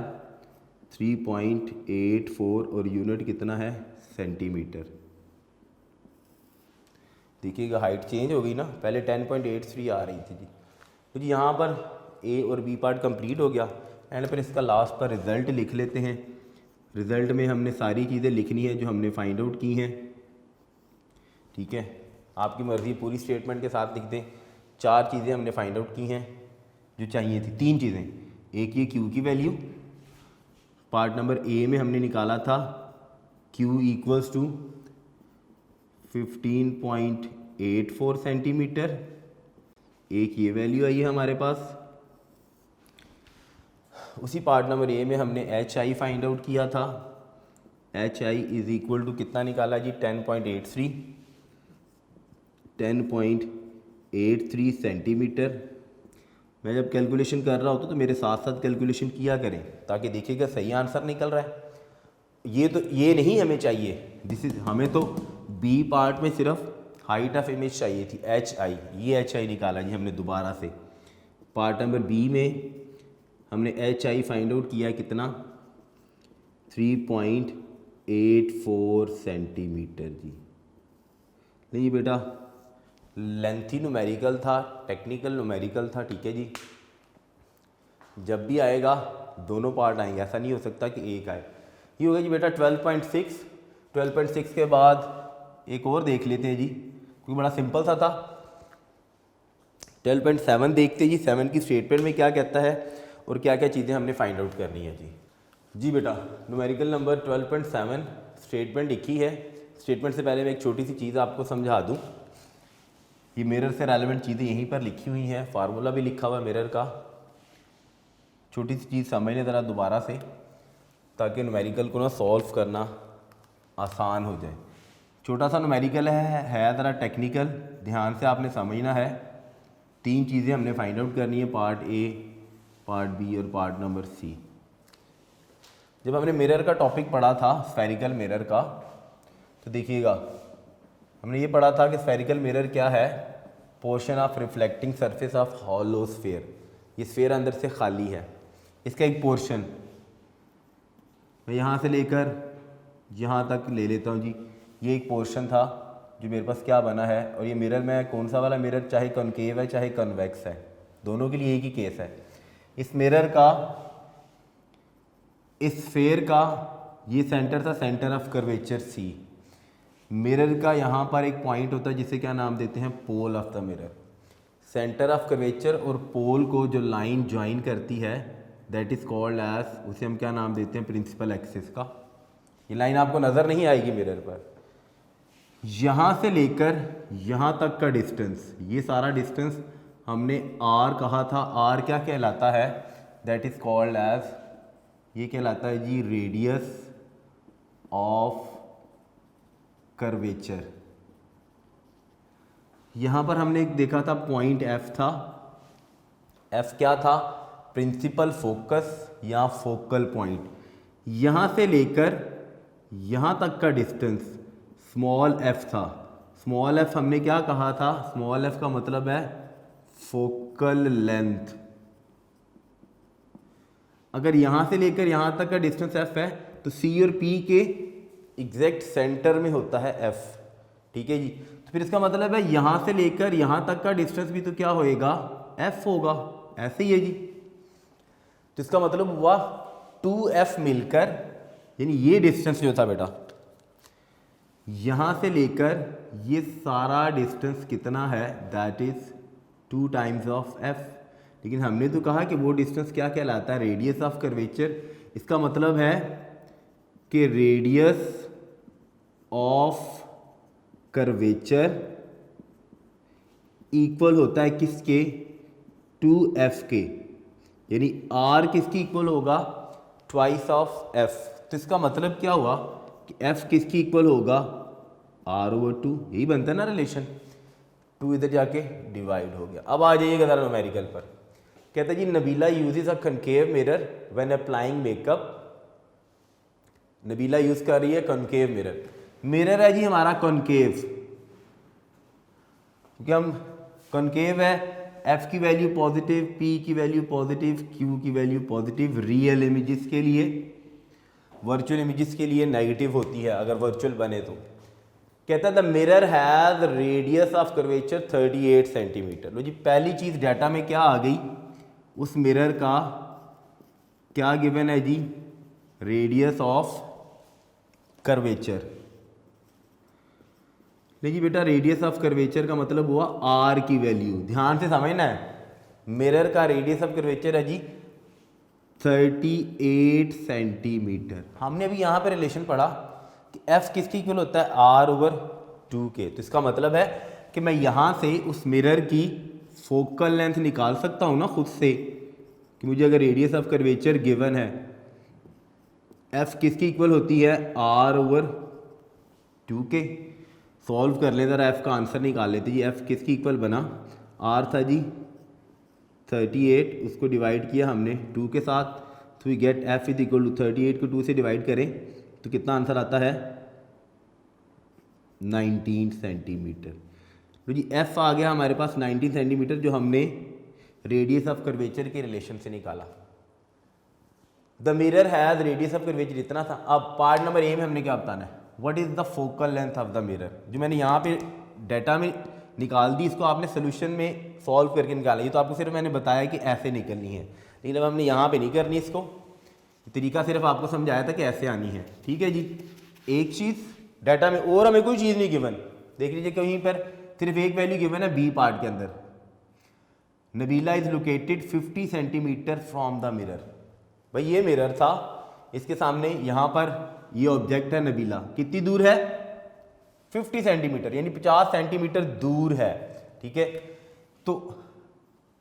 S2: 3.84 और यूनिट कितना है सेंटीमीटर। देखिएगा हाइट चेंज हो गई ना, पहले 10.83 आ रही थी जी। तो जी यहाँ पर ए और बी पार्ट कंप्लीट हो गया एंड फिर इसका लास्ट पर रिज़ल्ट लिख लेते हैं। रिज़ल्ट में हमने सारी चीज़ें लिखनी है जो हमने फाइंड आउट की हैं, ठीक है। आपकी मर्ज़ी पूरी स्टेटमेंट के साथ लिख दें। 4 चीज़ें हमने फाइंड आउट की हैं जो चाहिए थी, 3 चीज़ें। एक ये क्यू की वैल्यू, पार्ट नंबर ए में हमने निकाला था क्यू इक्वल्स टू 15.84 सेंटीमीटर, एक ये वैल्यू आई है हमारे पास। उसी पार्ट नंबर ए में हमने एच आई फाइंड आउट किया था, H I is equal to कितना निकाला जी 10.83 सेंटीमीटर। मैं जब कैलकुलेशन कर रहा होता तो मेरे साथ साथ कैलकुलेशन किया करें ताकि देखिएगा सही आंसर निकल रहा है। ये नहीं हमें चाहिए, हमें तो बी पार्ट में सिर्फ हाइट ऑफ इमेज चाहिए थी एच आई, ये एच आई निकाला जी हमने दोबारा से। पार्ट नंबर बी में हमने एच आई फाइंड आउट किया कितना 3.84 सेंटीमीटर जी। नहीं बेटा लेंथी न्यूमेरिकल था, टेक्निकल न्यूमेरिकल था, ठीक है जी। जब भी आएगा दोनों पार्ट आएंगे, ऐसा नहीं हो सकता कि एक आए। ये हो गया जी बेटा 12.6 के बाद एक और देख लेते हैं जी क्योंकि बड़ा सिंपल सा था। 12.7 देखते हैं जी, 7 की स्टेटमेंट में क्या कहता है और क्या क्या चीज़ें हमने फाइंड आउट करनी है जी बेटा न्यूमेरिकल नंबर 12.7 स्टेटमेंट लिखी है। स्टेटमेंट से पहले मैं एक छोटी सी चीज़ आपको समझा दूं। ये मिरर से रेलेवेंट चीज़ें यहीं पर लिखी हुई हैं, फार्मूला भी लिखा हुआ है मिरर का। छोटी सी चीज़ समझ लें ज़रा दोबारा से ताकि न्यूमेरिकल को ना सॉल्व करना आसान हो जाए। छोटा सा न्यूमेरिकल है ज़रा टेक्निकल, ध्यान से आपने समझना है। 3 चीज़ें हमने फाइंड आउट करनी है, पार्ट ए, पार्ट बी और पार्ट नंबर सी। जब हमने मिरर का टॉपिक पढ़ा था स्फेरिकल मिरर का, तो देखिएगा हमने ये पढ़ा था कि स्फेरिकल मिरर क्या है, portion of reflecting surface of hollow sphere. ये स्फीयर अंदर से खाली है, इसका एक पोर्शन मैं यहाँ से लेकर यहाँ तक ले लेता हूँ जी। ये एक पोर्शन था जो मेरे पास क्या बना है, और ये मिरर में कौन सा वाला मिरर, चाहे कॉनकेव है चाहे कन्वेक्स है, दोनों के लिए एक ही केस है। इस मिरर का, इस स्फीयर का ये सेंटर था, centre of curvature C. Mirror का यहाँ पर एक पॉइंट होता है जिसे क्या नाम देते हैं, pole of the mirror. Centre of curvature और पोल को जो लाइन ज्वाइन करती है दैट इज़ कॉल्ड एज, उसे हम क्या नाम देते हैं, प्रिंसिपल एक्सिस का। ये लाइन आपको नज़र नहीं आएगी मिरर पर। यहाँ से लेकर यहाँ तक का डिस्टेंस, ये सारा डिस्टेंस हमने आर कहा था। आर क्या कहलाता है, दैट इज़ कॉल्ड एज, ये कहलाता है जी रेडियस ऑफ कर्वेचर। यहाँ पर हमने एक देखा था पॉइंट एफ था। एफ क्या था, प्रिंसिपल फोकस या फोकल पॉइंट। यहाँ से लेकर यहाँ तक का डिस्टेंस स्मॉल एफ था। स्मॉल एफ हमने क्या कहा था, स्मॉल एफ का मतलब है फोकल लेंथ। अगर यहाँ से लेकर यहाँ तक का डिस्टेंस एफ है तो सी और पी के एग्जैक्ट सेंटर में होता है एफ, ठीक है जी। तो फिर इसका मतलब है यहाँ से लेकर यहाँ तक का डिस्टेंस भी तो क्या होएगा, एफ होगा, ऐसे ही है जी। तो इसका मतलब हुआ 2f मिलकर, यानी ये डिस्टेंस जो था बेटा यहाँ से लेकर ये सारा डिस्टेंस कितना है, that is 2 times of f। लेकिन हमने तो कहा कि वो डिस्टेंस क्या कहलाता है, रेडियस ऑफ कर्वेचर। इसका मतलब है कि रेडियस ऑफ कर्वेचर इक्वल होता है किसके, 2f के, यानी r किसकी इक्वल होगा, ट्वाइस ऑफ f। तो इसका मतलब क्या हुआ कि f किसकी इक्वल होगा, r/2, यही बनता है ना रिलेशन। 2 इधर जाके डिवाइड हो गया। अब आ जाइएगा जरा न्यूमेरिकल पर। कहता है जी Nabila uses a concave mirror when applying makeup. Nabila use कर रही है कनकेव मिरर। मिरर है जी हमारा कॉनकेव, क्योंकि हम कॉनकेव है, f की वैल्यू पॉजिटिव, p की वैल्यू पॉजिटिव, q की वैल्यू पॉजिटिव रियल इमेजेस के लिए। वर्चुअल इमेजेस के लिए नेगेटिव होती है अगर वर्चुअल बने तो। कहता है the mirror has radius of curvature 38 centimetre. लो जी पहली चीज़ डाटा में क्या आ गई, उस मिरर का क्या गिवन है जी, रेडियस ऑफ कर्वेचर। देखिए बेटा रेडियस ऑफ कर्वेचर का मतलब हुआ r की वैल्यू, ध्यान से समझना है। मिरर का रेडियस ऑफ कर्वेचर है जी 38 सेंटीमीटर। हमने अभी यहाँ पे रिलेशन पढ़ा कि f किसकी इक्वल होता है, r/2 के। तो इसका मतलब है कि मैं यहाँ से उस मिरर की फोकल लेंथ निकाल सकता हूँ ना खुद से, कि मुझे अगर रेडियस ऑफ कर्वेचर गिवन है, f किसकी इक्वल होती है, r/2 के। सॉल्व कर ले ज़रा, f का आंसर निकाल लेते जी। f किसकी इक्वल बना, r था जी 38, उसको डिवाइड किया हमने 2 के साथ, तो we get f is equal to 38 को 2 से डिवाइड करें तो कितना आंसर आता है, 19 सेंटीमीटर। तो जी f आ गया हमारे पास 19 सेंटीमीटर, जो हमने रेडियस ऑफ कर्वेचर के रिलेशन से निकाला। The mirror has radius of curvature इतना था। अब पार्ट नंबर ए में हमने क्या बताना है, what is the focal length of the mirror. जो मैंने यहाँ पे डाटा में निकाल दी, इसको आपने सोल्यूशन में सॉल्व करके निकाला। ये तो आपको सिर्फ मैंने बताया कि ऐसे निकलनी है, लेकिन अब हमने यहाँ पे नहीं करनी इसको, तरीका सिर्फ आपको समझाया था कि ऐसे आनी है, ठीक है जी। एक चीज़ डाटा में और हमें कोई चीज़ नहीं गिवन, देख लीजिए कहीं पर सिर्फ एक वैल्यू गिवन है बी पार्ट के अंदर, Nabila is located 50 centimetre from the mirror. भाई ये मिरर था, इसके सामने यहाँ पर ये ऑब्जेक्ट है नबीला, कितनी दूर है, 50 सेंटीमीटर, यानी 50 सेंटीमीटर दूर है, ठीक है। तो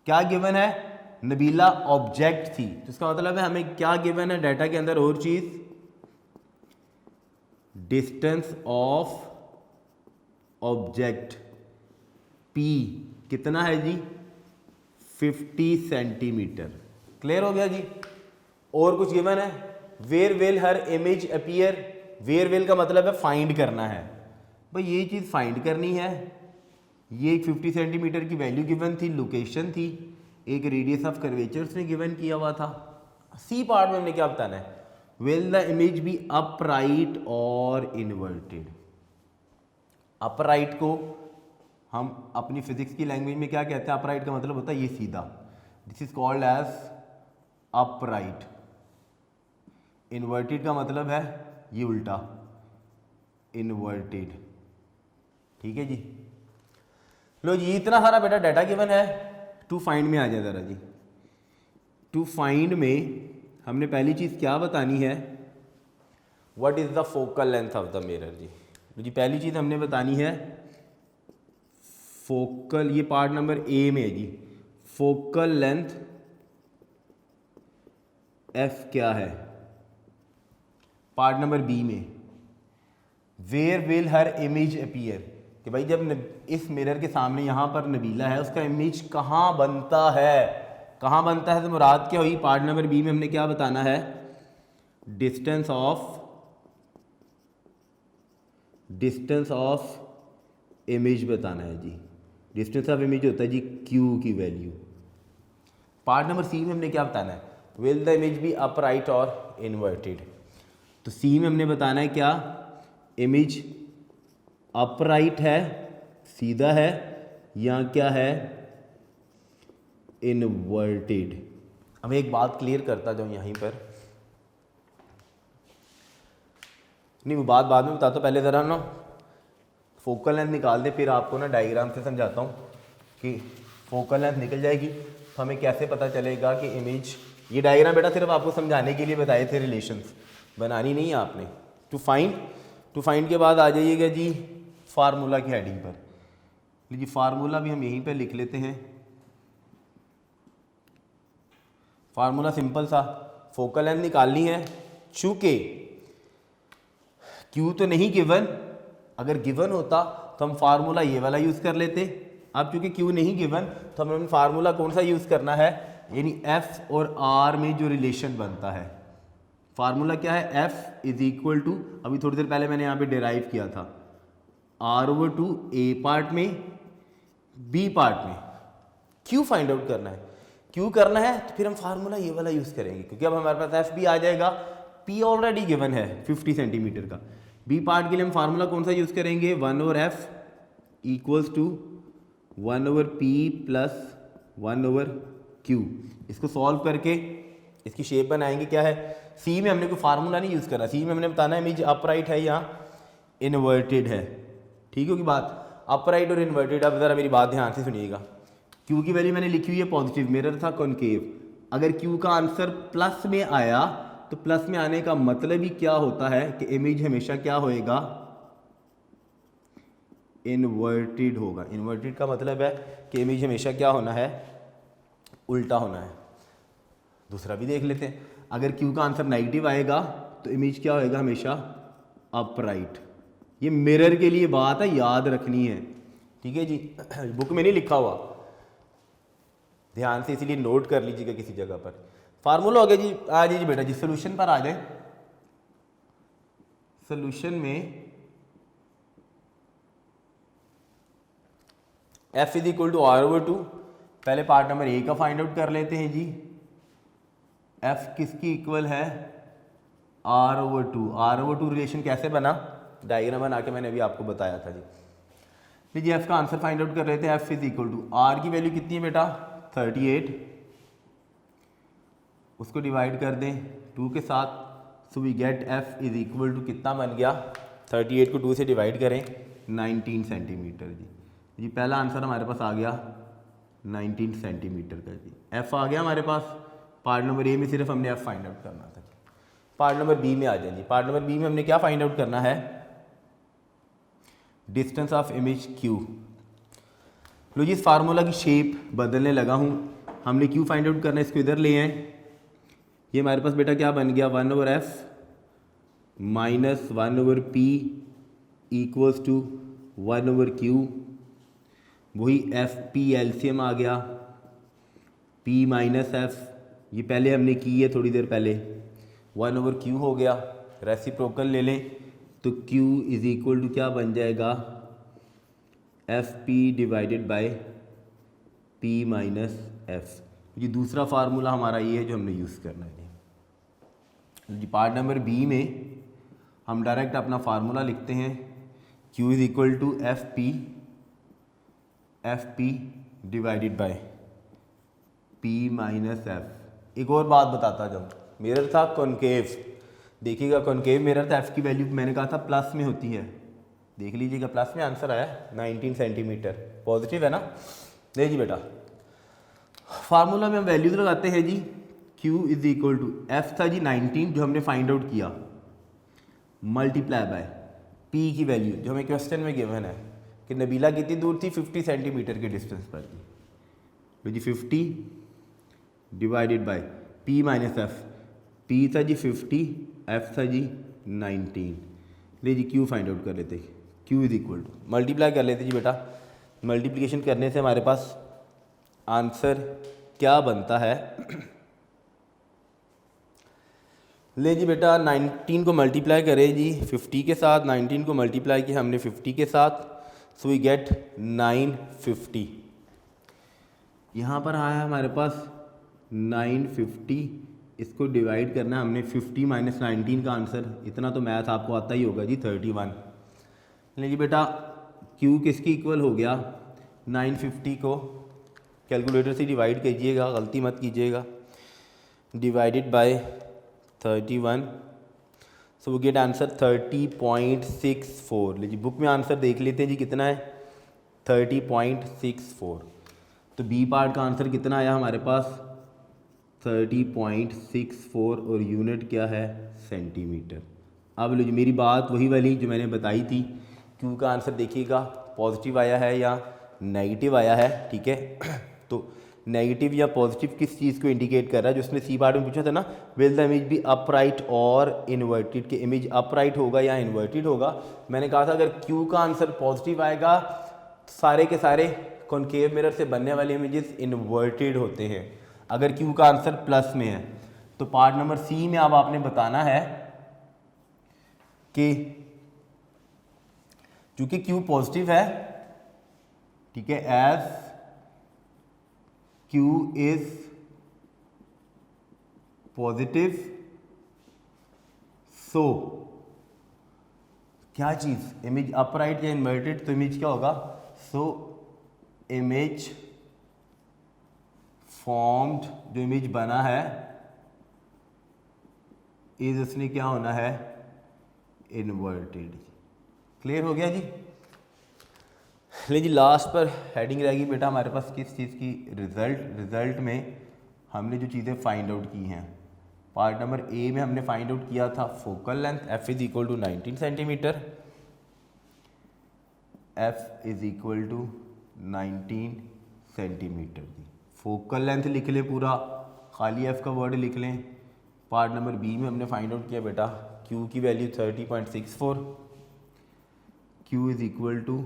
S2: क्या गिवन है, नबीला ऑब्जेक्ट थी, तो इसका मतलब है हमें क्या गिवन है डाटा के अंदर, और चीज, डिस्टेंस ऑफ ऑब्जेक्ट P कितना है जी, 50 सेंटीमीटर। क्लियर हो गया जी। और कुछ गिवन है, where will her image appear. Where will का मतलब है फाइंड करना है। भाई ये चीज़ फाइंड करनी है, ये एक 50 सेंटीमीटर की वैल्यू गिवन थी, लोकेशन थी, एक रेडियस ऑफ कर्वेचर्स ने गिवन किया हुआ था। सी पार्ट में हमने क्या बताना है, will the image B upright और इन्वर्टेड। अपराइट को हम अपनी फिजिक्स की लैंग्वेज में क्या कहते हैं, अपराइट का मतलब होता है ये सीधा, this is called as upright. Inverted का मतलब है ये उल्टा, इन्वर्टेड, ठीक है जी। लो जी इतना सारा बेटा डाटा गिवन है। टू फाइंड में आ जाए ज़रा जी। टू फाइंड में हमने पहली चीज़ क्या बतानी है, what is the focal length of the mirror जी। तो जी पहली चीज़ हमने बतानी है फोकल, ये पार्ट नंबर ए में है जी, फोकल लेंथ एफ क्या है। पार्ट नंबर बी में where will her image appear, कि भाई जब इस मिरर के सामने यहाँ पर नबीला है, उसका इमेज कहाँ बनता है, कहाँ बनता है, तो मुराद क्या हुई। पार्ट नंबर बी में हमने क्या बताना है, डिस्टेंस ऑफ इमेज बताना है जी। डिस्टेंस ऑफ इमेज होता है जी क्यू की वैल्यू। पार्ट नंबर सी में हमने क्या बताना है, will the image B upright और इन्वर्टेड। तो सी में हमने बताना है क्या, इमेज अपराइट है, सीधा है, या क्या है, इन्वर्टेड। अब एक बात क्लियर करता जाऊँ यहीं पर, नहीं वो बात बाद में बताता हूँ, पहले ज़रा ना फोकल लेंथ निकाल दे, फिर आपको ना डायग्राम से समझाता हूँ कि फोकल लेंथ निकल जाएगी तो हमें कैसे पता चलेगा कि इमेज, ये डायग्राम बेटा सिर्फ आपको समझाने के लिए बताए थे, रिलेशंस बनानी नहीं है आपने। टू फाइंड के बाद आ जाइएगा जी फार्मूला की हेडिंग पर। लीजिए फार्मूला भी हम यहीं पर लिख लेते हैं। फार्मूला सिंपल सा, फोकल लेंथ निकालनी है, चूंकि क्यू तो नहीं गिवन, अगर गिवन होता तो हम फार्मूला ये वाला यूज़ कर लेते। अब चूंकि क्यू नहीं गिवन तो हमें फार्मूला कौन सा यूज़ करना है, यानी एफ और आर में जो रिलेशन बनता है, फार्मूला क्या है, एफ इज इक्वल टू, अभी थोड़ी देर पहले मैंने यहाँ पे डिराइव किया था, R over two A part में बी पार्ट में। क्यू फाइंड आउट करना है, क्यू करना है तो फिर हम फार्मूला ये वाला यूज़ करेंगे, क्योंकि अब हमारे पास एफ भी आ जाएगा, पी ऑलरेडी गिवन है 50 सेंटीमीटर का। बी पार्ट के लिए हम फार्मूला कौन सा यूज़ करेंगे, 1 over F equals to 1 over P plus 1 over Q. इसको सॉल्व करके इसकी शेप बनाएंगे, क्या है, सी में हमने कोई फार्मूला नहीं यूज़ करना, सी में हमने बताना है इमेज अपराइट है या इन्वर्टेड है। ठीक होगी बात, अपराइट और इन्वर्टेड। अब ज़रा मेरी बात ध्यान से सुनिएगा, क्यू की वैल्यू मैंने लिखी हुई है पॉजिटिव, मिरर था कॉनकेव। अगर क्यू का आंसर प्लस में आया तो प्लस में आने का मतलब ही क्या होता है कि इमेज हमेशा क्या होएगा, इन्वर्टेड होगा। इन्वर्टेड का मतलब है कि इमेज हमेशा क्या होना है, उल्टा होना है। दूसरा भी देख लेते हैं, अगर क्यू का आंसर नेगेटिव आएगा तो इमेज क्या होएगा, हमेशा अपराइट। ये मिरर के लिए बात है, याद रखनी है, ठीक है जी। बुक में नहीं लिखा हुआ, ध्यान से इसीलिए नोट कर लीजिएगा किसी जगह पर। फार्मूला हो गया जी, आ जाइए बेटा जी सोल्यूशन पर आ जाए। सोल्यूशन में f is equal to R over two, पहले पार्ट नंबर ए का फाइंड आउट कर लेते हैं जी। f किसकी इक्वल है, r over two. R over two relation कैसे बना, डायग्राम बना के मैंने अभी आपको बताया था जी। लीजिए f का आंसर फाइंड आउट कर लेते हैं, f is equal to, r की वैल्यू कितनी है बेटा 38, उसको डिवाइड कर दें 2 के साथ, so we get f is equal to कितना बन गया, 38 को 2 से डिवाइड करें 19 सेंटीमीटर जी। जी पहला आंसर हमारे पास आ गया 19 सेंटीमीटर का जी। f आ गया हमारे पास। पार्ट नंबर ए में सिर्फ हमने f फाइंड आउट करना था। पार्ट नंबर बी में आ जाए जी। पार्ट नंबर बी में हमने क्या फाइंड आउट करना है, डिस्टेंस ऑफ इमेज q। लो जी इस फार्मूला की शेप बदलने लगा हूँ, हमने q फाइंड आउट करना है, इसको इधर ले आए। ये हमारे पास बेटा क्या बन गया, 1 over f minus 1 over p equals to 1 over q। वही एफ पी एलसीएम आ गया, p माइनस एफ, ये पहले हमने की है थोड़ी देर पहले, 1 ओवर q हो गया। रेसिप्रोकल ले लें तो q इज इक्वल टू क्या बन जाएगा, F P divided by p minus F. ये दूसरा फार्मूला हमारा ये है जो हमने यूज़ करना है जी। पार्ट नंबर बी में हम डायरेक्ट अपना फार्मूला लिखते हैं, q is equal to F P divided by p minus F. एक और बात बताता जाऊँ, मिरर था कॉनकेव, देखिएगा कॉनकेव मिरर था, f की वैल्यू मैंने कहा था प्लस में होती है, देख लीजिएगा प्लस में आंसर आया 19 सेंटीमीटर, पॉजिटिव है ना। ले जी बेटा फार्मूला में हम वैल्यूज लगाते हैं जी, q is equal to F था जी 19 जो हमने फाइंड आउट किया, मल्टीप्लाई बाय p की वैल्यू जो हमें क्वेश्चन में गिवन है कि नबीला कितनी दूर थी, 50 सेंटीमीटर के डिस्टेंस पर जी। तो जी 50 divided by p minus F, p था जी 50, f था जी 19। ले जी q फाइंड आउट कर लेते, q is equal to multiply कर लेते जी बेटा। मल्टीप्लिकेशन करने से हमारे पास आंसर क्या बनता है, ले जी बेटा 19 को मल्टीप्लाई करें जी 50 के साथ, 19 को मल्टीप्लाई किया हमने 50 के साथ, सो वी गेट 950। यहाँ पर आया हमारे पास 950 इसको डिवाइड करना हमने 50 माइनस 19 का आंसर, इतना तो मैथ आपको आता ही होगा जी 31। लीजिए बेटा Q किसकी इक्वल हो गया, 950 को कैलकुलेटर से डिवाइड कीजिएगा, गलती मत कीजिएगा, डिवाइडेड बाय 31, सो वो गेट आंसर 30.64। लीजिए बुक में आंसर देख लेते हैं जी कितना है, 30.64। तो बी पार्ट का आंसर कितना आया हमारे पास, 30.64 और यूनिट क्या है, सेंटीमीटर। अब लीजिए मेरी बात वही वाली जो मैंने बताई थी, क्यू का आंसर देखिएगा पॉजिटिव आया है या नेगेटिव आया है, ठीक है। तो नेगेटिव या पॉजिटिव किस चीज़ को इंडिकेट कर रहा है, जो उसने सी पार्ट में पूछा था ना, will the image B upright और इन्वर्टेड, के इमेज अपराइट होगा या इन्वर्टेड होगा। मैंने कहा था अगर क्यू का आंसर पॉजिटिव आएगा, सारे के सारे कॉनकेव मिरर से बनने वाले इमेजेस इन्वर्टेड होते हैं। अगर क्यू का आंसर प्लस में है तो पार्ट नंबर सी में अब आपने बताना है कि चूंकि क्यू पॉजिटिव है, ठीक है, एज क्यू इज पॉजिटिव, सो क्या चीज, इमेज अपराइट या इन्वर्टेड, तो इमेज क्या होगा, सो इमेज फॉर्म्ड, जो इमेज बना है इज उसने क्या होना है, इन्वर्टेड। क्लियर हो गया जी। लीजिए लास्ट पर हेडिंग रहेगी बेटा हमारे पास किस चीज़ की, रिजल्ट में हमने जो चीज़ें फाइंड आउट की हैं, पार्ट नंबर ए में हमने फाइंड आउट किया था focal length F is equal to 19 centimetre, F is equal to 19 centimetre जी। फोकल लेंथ लिख लें पूरा, खाली एफ का वर्ड लिख लें। पार्ट नंबर बी में हमने फाइंड आउट किया बेटा क्यू की value 30.64, Q is equal to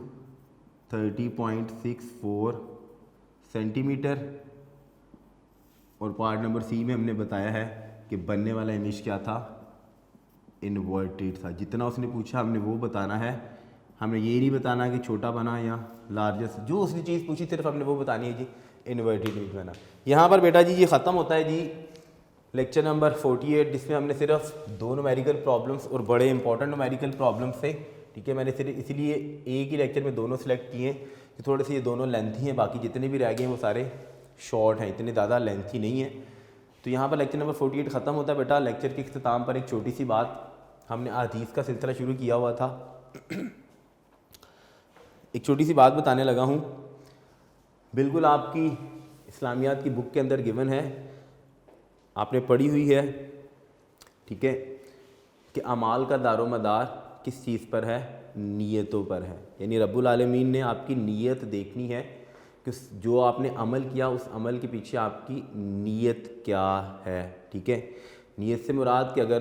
S2: 30.64 centimetre. और पार्ट नंबर सी में हमने बताया है कि बनने वाला इमेज क्या था, इन्वर्टेड था। जितना उसने पूछा हमने वो बताना है, हमने ये नहीं बताना कि छोटा बना या लार्जेस्ट, जो उसने चीज़ पूछी सिर्फ हमने वो बतानी है जी, इन्वर्टेड इमेज बना। यहाँ पर बेटा जी ये ख़त्म होता है जी लेक्चर नंबर 48, जिसमें हमने सिर्फ 2 न्यूमेरिकल प्रॉब्लम्स और बड़े इंपॉर्टेंट न्यूमेरिकल प्रॉब्लम्स थे, ठीक है। मैंने सिर्फ इसीलिए एक ही लेक्चर में दोनों सेलेक्ट किए कि थोड़े से ये दोनों लेंथी हैं, बाकी जितने भी रह गए हैं वो सारे शॉर्ट हैं, इतने ज़्यादा लेंथी नहीं है। तो यहाँ पर लेक्चर नंबर 48 ख़त्म होता है बेटा। लेक्चर के इख्तिताम पर एक छोटी सी बात, हमने हदीस का सिलसिला शुरू किया हुआ था, एक छोटी सी बात बताने लगा हूँ, बिल्कुल आपकी इस्लामियात की बुक के अंदर गिवन है, आपने पढ़ी हुई है, ठीक है, कि अमाल का दारोमदार किस चीज़ पर है, नीयतों पर है। यानी रब्बुल आलमीन ने आपकी नीयत देखनी है कि जो आपने अमल किया उस अमल के पीछे आपकी नीयत क्या है, ठीक है। नीयत से मुराद कि अगर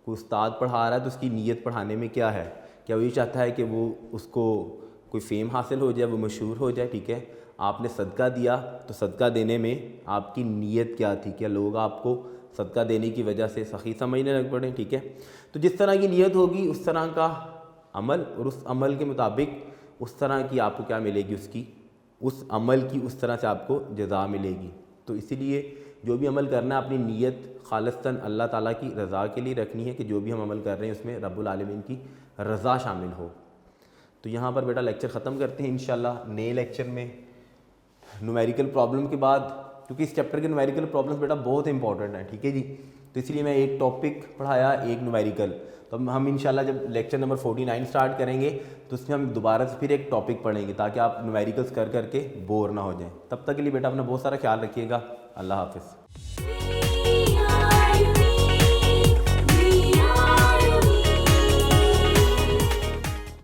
S2: कोई उस्ताद पढ़ा रहा है तो उसकी नीयत पढ़ाने में क्या है, क्या वो ये चाहता है कि वो उसको कोई फेम हासिल हो जाए, वो मशहूर हो जाए, ठीक है। आपने सदका दिया तो सदका देने में आपकी नीयत क्या थी, क्या लोग आपको सदका देने की वजह से सही समझने लग पड़े, ठीक है। तो जिस तरह की नीयत होगी उस तरह का अमल, और उस अमल के मुताबिक उस तरह की आपको क्या मिलेगी, उसकी उस अमल की उस तरह से आपको जज़ा मिलेगी। तो इसीलिए जो भी अमल करना है अपनी नीयत खालिस्तन अल्लाह ताला की रज़ा के लिए रखनी है, कि जो भी हम अमल कर रहे हैं उसमें रब्बुल आलमीन की रज़ा शामिल हो। तो यहाँ पर बेटा लेक्चर ख़त्म करते हैं इंशाल्लाह। नए लेक्चर में न्यूमेरिकल प्रॉब्लम के बाद, क्योंकि इस चैप्टर के न्यूमेरिकल प्रॉब्लम्स बेटा बहुत इंपॉर्टेंट है, ठीक है जी, तो इसलिए मैं एक टॉपिक पढ़ाया, एक न्यूमेरिकल। तो हम इंशाल्लाह जब लेक्चर नंबर 49 स्टार्ट करेंगे तो उसमें हम दोबारा से फिर एक टॉपिक पढ़ेंगे, ताकि आप न्यूमेरिकल्स कर करके बोर ना हो जाएं। तब तक के लिए बेटा अपना बहुत सारा ख्याल रखिएगा। अल्लाह हाफिज़।